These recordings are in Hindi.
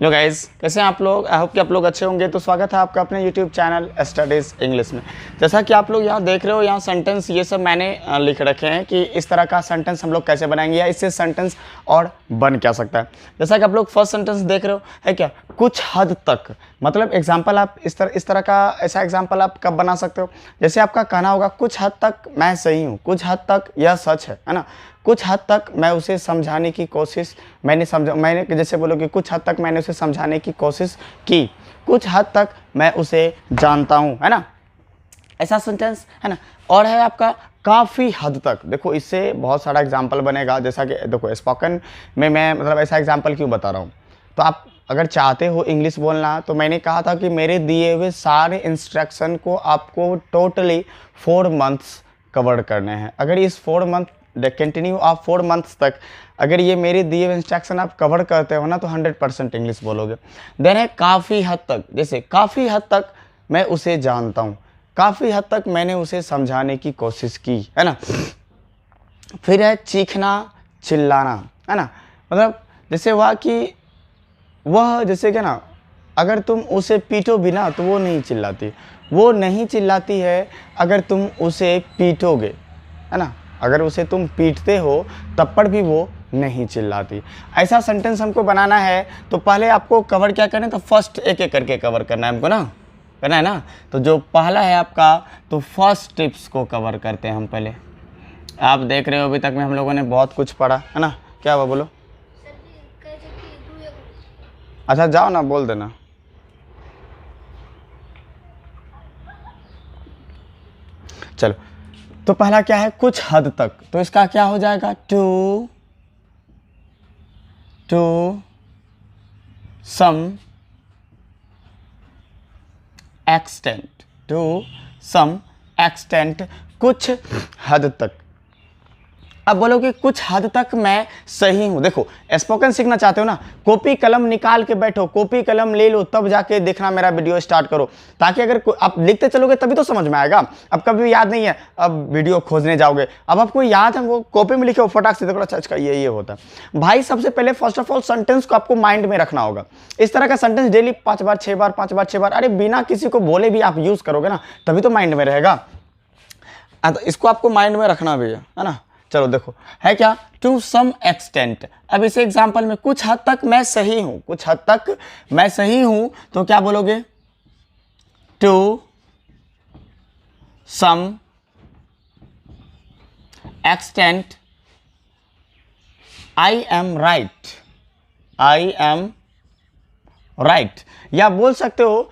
हेलो गाइस, कैसे हैं आप लोग। आई होप कि आप लोग अच्छे होंगे। तो स्वागत है आपका अपने यूट्यूब चैनल स्टडीज़ इंग्लिश में। जैसा कि आप लोग यहाँ देख रहे हो, यहाँ सेंटेंस ये सब मैंने लिख रखे हैं कि इस तरह का सेंटेंस हम लोग कैसे बनाएंगे या इससे सेंटेंस और बन क्या सकता है। जैसा कि आप लोग फर्स्ट सेंटेंस देख रहे हो है क्या, कुछ हद तक, मतलब एग्जाम्पल आप इस तरह का ऐसा एग्जाम्पल आप कब बना सकते हो। जैसे आपका कहना होगा कुछ हद तक मैं सही हूँ, कुछ हद तक यह सच है ना, कुछ हद तक मैं उसे समझाने की कोशिश मैंने जैसे बोलो कि कुछ हद तक मैंने उसे समझाने की कोशिश की, कुछ हद तक मैं उसे जानता हूँ, है ना, ऐसा सेंटेंस है ना। और है आपका काफ़ी हद तक। देखो इससे बहुत सारा एग्जाम्पल बनेगा। जैसा कि देखो स्पोकन में मैं मतलब ऐसा एग्जाम्पल क्यों बता रहा हूँ, तो आप अगर चाहते हो इंग्लिश बोलना तो मैंने कहा था कि मेरे दिए हुए सारे इंस्ट्रक्शन को आपको टोटली 4 मंथ्स कवर करने हैं। अगर इस 4 मंथ कंटिन्यू आप 4 मंथ्स तक अगर ये मेरे दिए हुए इंस्ट्रक्शन आप कवर करते हो ना तो 100% इंग्लिश बोलोगे। देन है काफ़ी हद तक। जैसे काफ़ी हद तक मैं उसे जानता हूँ, काफ़ी हद तक मैंने उसे समझाने की कोशिश की, है ना। फिर है चीखना चिल्लाना, है ना, मतलब जैसे हुआ कि वह जैसे क्या ना, अगर तुम उसे पीटो भी ना तो वो नहीं चिल्लाती, वो नहीं चिल्लाती है अगर तुम उसे पीटोगे, है ना, अगर उसे तुम पीटते हो तब पर भी वो नहीं चिल्लाती। ऐसा सेंटेंस हमको बनाना है तो पहले आपको कवर क्या करना है, तो फर्स्ट एक एक करके कवर करना है हमको ना, करना है ना। तो जो पहला है आपका, तो फर्स्ट टिप्स को कवर करते हैं हम पहले। आप देख रहे हो अभी तक में हम लोगों ने बहुत कुछ पढ़ा है ना। क्या हुआ बोलो। अच्छा जाओ ना, बोल देना। चलो, तो पहला क्या है, कुछ हद तक, तो इसका क्या हो जाएगा, to some extent, to some extent, कुछ हद तक। अब बोलोगे कुछ हद तक मैं सही हूं। देखो स्पोकन सीखना चाहते हो ना, कॉपी कलम निकाल के बैठो, कॉपी कलम ले लो, तब जाके देखना मेरा वीडियो स्टार्ट करो, ताकि अगर आप लिखते चलोगे तभी तो समझ में आएगा। अब कभी याद नहीं है, अब वीडियो खोजने जाओगे, अब आपको याद है वो कॉपी में लिखे हो, फटाक से देखो, अच्छा ये होता है भाई। सबसे पहले फर्स्ट ऑफ ऑल सेंटेंस को आपको माइंड में रखना होगा। इस तरह का सेंटेंस डेली 5 बार 6 बार 5 बार 6 बार, अरे बिना किसी को बोले भी आप यूज करोगे ना, तभी तो माइंड में रहेगा। तो इसको आपको माइंड में रखना भी है ना। चलो देखो है क्या, टू सम एक्सटेंट। अब इस एग्जाम्पल में कुछ हद तक मैं सही हूं, कुछ हद तक मैं सही हूं, तो क्या बोलोगे, to some extent I am right, I am right. या बोल सकते हो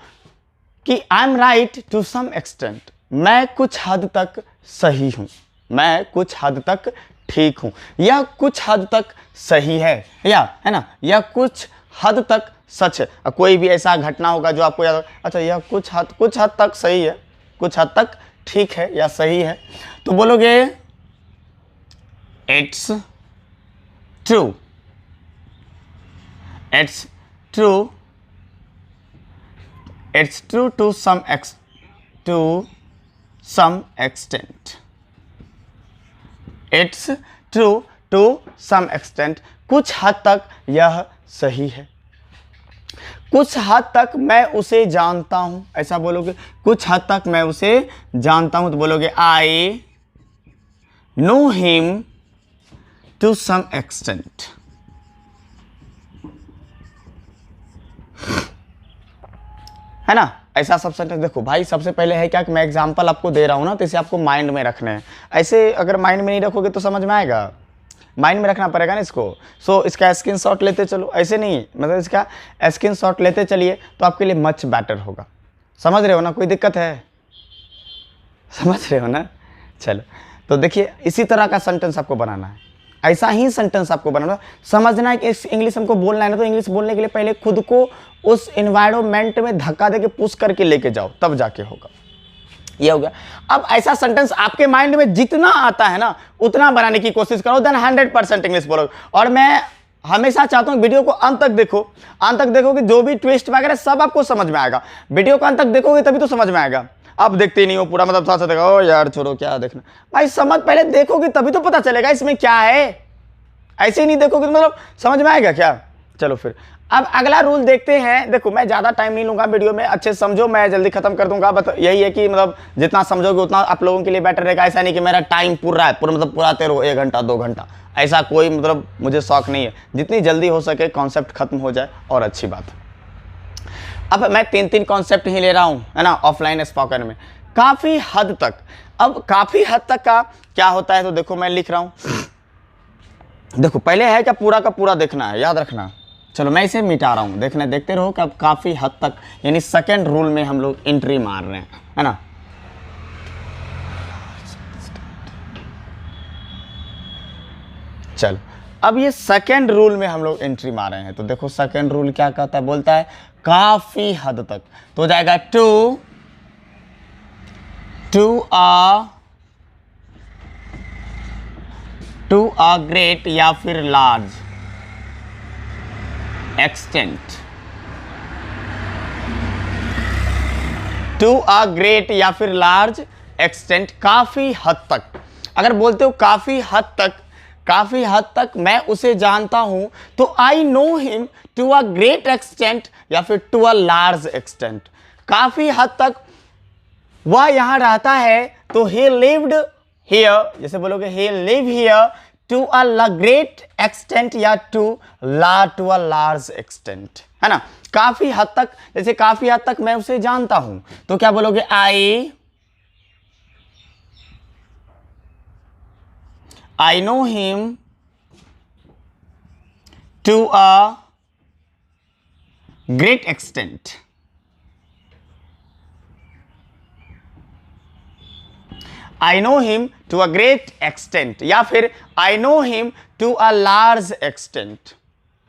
कि I am right to some extent, मैं कुछ हद तक सही हूं, मैं कुछ हद तक ठीक हूं, या कुछ हद तक सही है, या है ना, या कुछ हद तक सच है। कोई भी ऐसा घटना होगा जो आपको याद हो, अच्छा यह कुछ हद तक सही है, कुछ हद तक ठीक है या सही है, तो बोलोगे it's true, it's true, it's true to some extent, it's true to some extent, कुछ हद तक यह सही है, कुछ हद तक मैं उसे जानता हूं, ऐसा बोलोगे, कुछ हद तक मैं उसे जानता हूं, तो बोलोगे I know him to some extent, है ना। ऐसा सब सेंटेंस देखो भाई, सबसे पहले है क्या कि मैं एग्जांपल आपको दे रहा हूं ना, तो इसे आपको माइंड में रखना है। ऐसे अगर माइंड में नहीं रखोगे तो समझ में आएगा, माइंड में रखना पड़ेगा ना इसको। सो इसका स्क्रीनशॉट लेते चलो, ऐसे नहीं मतलब इसका स्क्रीनशॉट लेते चलिए तो आपके लिए मच बेटर होगा। समझ रहे हो ना, कोई दिक्कत है, समझ रहे हो ना। चलो तो देखिए इसी तरह का सेंटेंस आपको बनाना है, ऐसा ही सेंटेंस आपको बनाना। समझना है कि इस इंग्लिश हमको बोलना है ना, तो इंग्लिश बोलने के लिए पहले खुद को उस एनवायरनमेंट में धक्का देके पुश करके लेके जाओ, तब जाके होगा। ये हो गया। अब ऐसा सेंटेंस आपके माइंड में जितना आता है ना उतना बनाने की कोशिश करो, देन 100% इंग्लिश बोलोगे। और मैं हमेशा चाहता हूँ वीडियो को अंत तक देखो, अंत तक देखोगे जो भी ट्विस्ट वगैरह सब आपको समझ में आएगा। वीडियो को अंत तक देखोगे तभी तो समझ में आएगा। अब देखते नहीं हो पूरा, मतलब थोड़ा सा देखो, ओ यार छोड़ो क्या देखना भाई, समझ पहले देखोगे तभी तो पता चलेगा इसमें क्या है। ऐसे ही नहीं देखोगे तो मतलब समझ में आएगा क्या। चलो फिर अब अगला रूल देखते हैं। देखो मैं ज़्यादा टाइम नहीं लूँगा वीडियो में, अच्छे से समझो, मैं जल्दी खत्म कर दूंगा। बस यही है कि मतलब जितना समझोगे उतना आप लोगों के लिए बेटर रहेगा। ऐसा नहीं कि मेरा टाइम पूरा है, पूरा मतलब पुराते रहो 1 घंटा 2 घंटा, ऐसा कोई मतलब मुझे शौक नहीं है। जितनी जल्दी हो सके कॉन्सेप्ट खत्म हो जाए और अच्छी बात है। अब मैं 3 कॉन्सेप्ट ही ले रहा हूँ, है ना, ऑफलाइन स्पोकन में काफ़ी हद तक। अब काफ़ी हद तक का क्या होता है, तो देखो मैं लिख रहा हूँ। देखो पहले है क्या, पूरा का पूरा देखना है, याद रखना। चलो मैं इसे मिटा रहा हूँ, देखते रहो कि अब काफ़ी हद तक, यानी सेकंड रूल में हम लोग एंट्री मार रहे हैं, है ना। चल अब ये सेकंड रूल में हम लोग एंट्री मार रहे हैं। तो देखो सेकंड रूल क्या कहता है, बोलता है काफ़ी हद तक, तो हो जाएगा टू अ ग्रेट या फिर large extent. To a great या फिर लार्ज एक्सटेंट, काफी हद तक। अगर बोलते हो काफी हद तक मैं उसे जानता हूं, तो I know him to a great extent या फिर टू अ लार्ज एक्सटेंट। काफी हद तक वह यहां रहता है, तो he lived here, जैसे बोलोगे he live here to a great extent या to a large extent, है ना। काफी हद तक, जैसे काफी हद तक मैं उसे जानता हूं, तो क्या बोलोगे, I know him to a great extent। I know him to a great extent या फिर I know him to a large extent,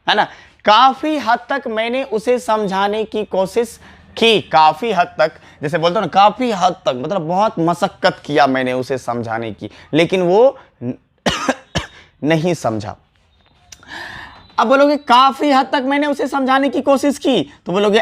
है ना। काफी हद तक मैंने उसे समझाने की कोशिश की। काफी हद तक, जैसे बोलते हो ना, काफी हद तक मतलब बहुत मशक्कत किया मैंने उसे समझाने की, लेकिन वो नहीं समझा। अब बोलोगे काफी हद तक मैंने उसे समझाने की कोशिश की, तो बोलोगे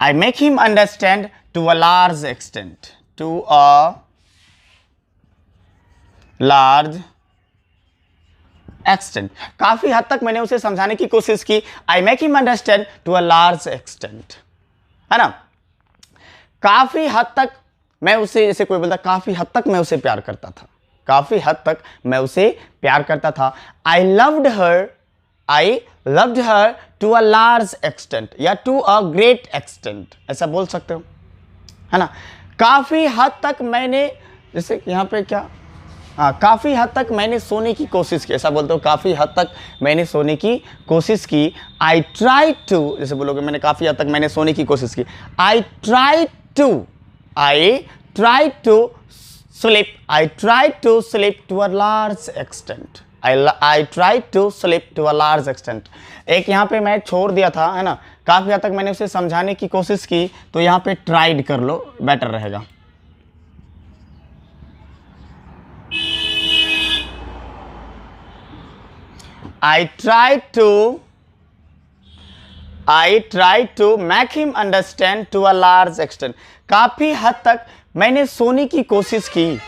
I make him understand to a large extent, to a large extent। काफी हद तक मैंने उसे समझाने की कोशिश की। I make him understand to a large extent, है ना। काफी हद तक मैं उसे, जैसे कोई बोलता काफी हद तक मैं उसे प्यार करता था, काफी हद तक मैं उसे प्यार करता था। I loved her to a large extent या to a great extent, ऐसा बोल सकते हो, है ना। काफी हद तक मैंने, जैसे यहाँ पे क्या, काफी हद तक मैंने सोने की कोशिश की, ऐसा बोलते हो, काफी हद तक मैंने सोने की कोशिश की। I tried to, जैसे बोलोगे मैंने काफी हद तक मैंने सोने की कोशिश की। I tried to sleep to a large extent। I tried to sleep to a large extent। एक यहाँ पे मैं छोड़ दिया था, है ना। काफी हद तक मैंने उसे समझाने की कोशिश की, तो यहाँ पे ट्राइड कर लो, बेटर रहेगा। I tried to make him understand to a large extent। काफी हद तक मैंने सोने की कोशिश की।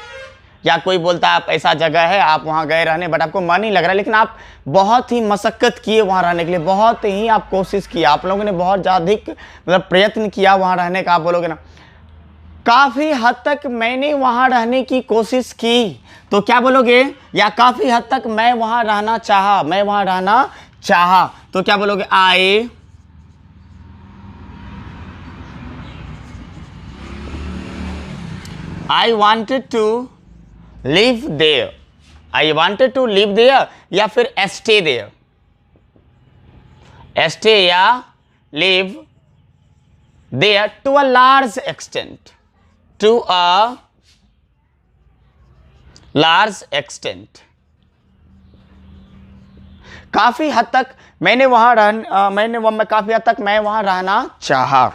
या कोई बोलता है आप ऐसा जगह है, आप वहां गए रहने, बट आपको मन नहीं लग रहा, लेकिन आप बहुत ही मशक्कत किए वहां रहने के लिए, बहुत ही आप कोशिश की, आप लोगों ने बहुत ज़्यादा मतलब प्रयत्न किया वहां रहने का। आप बोलोगे ना काफ़ी हद तक मैंने वहां रहने की कोशिश की, तो क्या बोलोगे, या काफ़ी हद तक मैं वहां रहना चाहा, तो क्या बोलोगे, I wanted to live there। I wanted to live there या फिर stay there। stay या live there to a large extent। to a large extent। काफी हद तक मैंने काफी हद तक मैं वहां रहना चाहा,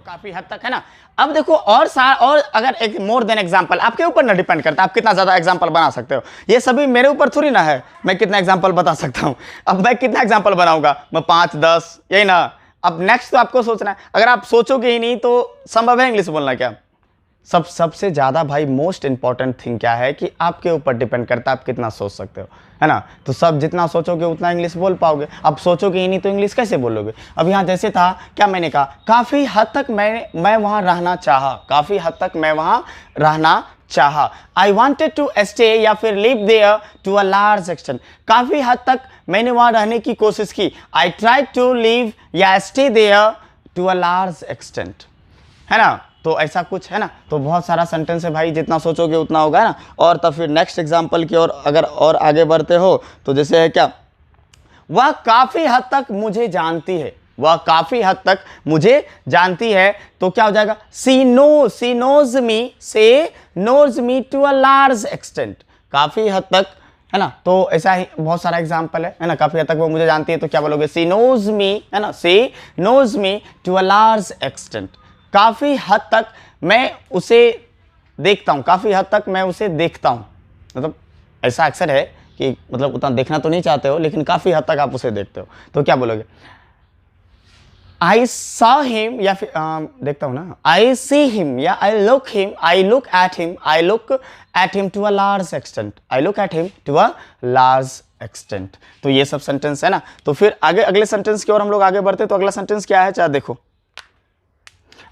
काफी हद तक, है ना। अब देखो और अगर एक मोर देन एग्जांपल आपके ऊपर ना डिपेंड करता आप कितना ज्यादा एग्जांपल बना सकते हो। ये सभी मेरे ऊपर थोड़ी ना है मैं कितना एग्जांपल बता सकता हूं। अब मैं कितना एग्जांपल बनाऊंगा, मैं 5 10 यही ना। अब नेक्स्ट तो आपको सोचना है, अगर आप सोचोगे ही नहीं तो संभव है इंग्लिश बोलना क्या। सबसे ज्यादा भाई मोस्ट इंपॉर्टेंट थिंग क्या है कि आपके ऊपर डिपेंड करता है आप कितना सोच सकते हो, है ना। तो सब जितना सोचोगे उतना इंग्लिश बोल पाओगे। अब सोचोगे ही नहीं तो इंग्लिश कैसे बोलोगे। अब यहाँ जैसे था क्या मैंने कहा, काफी हद तक मैं वहां रहना चाहा, काफी हद तक मैं वहां रहना चाहा। आई वॉन्टेड टू स्टे या फिर live there to a large extent, काफी हद तक मैंने वहां रहने की कोशिश की। आई ट्राई टू लिव या stay there to a large extent, है ना। तो ऐसा कुछ है ना। तो बहुत सारा सेंटेंस है भाई, जितना सोचोगे उतना होगा ना। और तब फिर नेक्स्ट एग्जांपल की ओर अगर और आगे बढ़ते हो तो जैसे है क्या, वह काफी हद तक मुझे जानती है, वह काफी हद तक मुझे जानती है। तो क्या हो जाएगा, she knows me to a large extent, काफी हद तक, है ना। तो ऐसा ही बहुत सारा एग्जांपल है ना। काफी हद तक वो मुझे जानती है तो क्या बोलोगे, सी नोज मी, है ना, she knows me to a large extent. काफी हद तक मैं उसे देखता हूं, काफी हद तक मैं उसे देखता हूं। मतलब ऐसा अक्सर है कि मतलब उतना देखना तो नहीं चाहते हो लेकिन काफी हद तक आप उसे देखते हो। तो क्या बोलोगे, आई सॉ हिम, या फिर देखता हूं ना, आई सी हिम या I look at him to a large extent, I look at him to a large extent. तो ये सब सेंटेंस है ना। तो फिर आगे अगले सेंटेंस की ओर हम लोग आगे बढ़ते। तो अगला सेंटेंस क्या है, चाहे देखो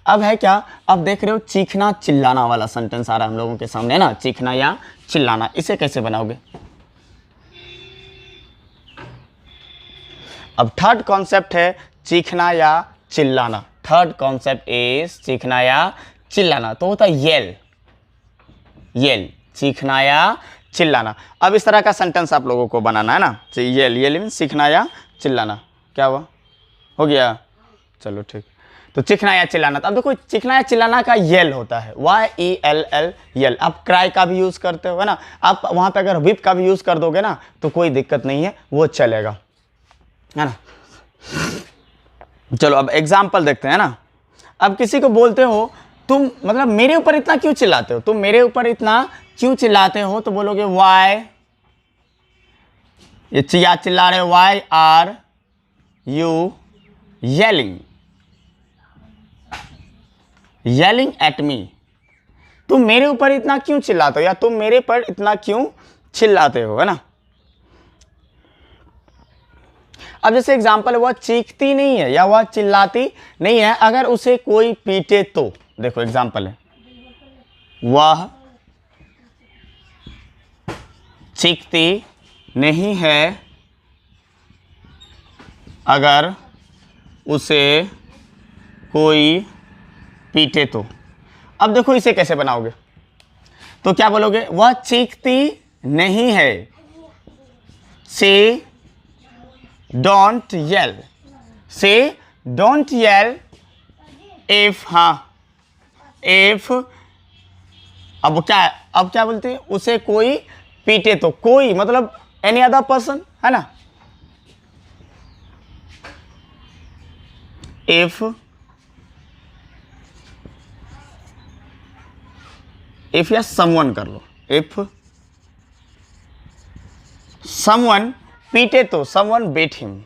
अब है क्या, अब देख रहे हो चीखना चिल्लाना वाला सेंटेंस आ रहा है हम लोगों के सामने ना, चीखना या चिल्लाना। इसे कैसे बनाओगे। अब थर्ड कॉन्सेप्ट है चीखना या चिल्लाना। थर्ड कॉन्सेप्ट इज चीखना या चिल्लाना। तो होता है येल, चीखना या चिल्लाना। अब इस तरह का सेंटेंस आप लोगों को बनाना है ना। येल मीन सीखना या चिल्लाना। क्या हुआ, हो गया, चलो ठीक। तो चीखना या चिल्लाना। तो अब देखो चीखना या चिल्लाना का येल होता है, YELL, येल। आप क्राई का भी यूज करते हो, है ना। आप वहां पे अगर विप का भी यूज कर दोगे ना तो कोई दिक्कत नहीं है, वो चलेगा, है ना। चलो अब एग्जाम्पल देखते हैं ना। अब किसी को बोलते हो तुम मतलब मेरे ऊपर इतना क्यों चिल्लाते हो, तुम मेरे ऊपर इतना क्यों चिल्लाते हो, तो बोलोगे वाई, ये चिल्ला रहे, why are you yelling at me, तुम मेरे ऊपर इतना क्यों चिल्लाते हो या तुम मेरे पर इतना क्यों चिल्लाते हो, है ना। अब जैसे एग्जांपल है, वह चीखती नहीं है या वह चिल्लाती नहीं है अगर उसे कोई पीटे तो। देखो एग्जांपल है, वह चीखती नहीं है अगर उसे कोई पीटे तो। अब देखो इसे कैसे बनाओगे। तो क्या बोलोगे, वह चीखती नहीं है, से डोंट येल इफ, इफ, अब क्या बोलते हैं, उसे कोई पीटे तो। कोई मतलब एनी अदर पर्सन, है ना। इफ या समवन कर लो, इफ समवन पीटे तो, समवन बीट हिम,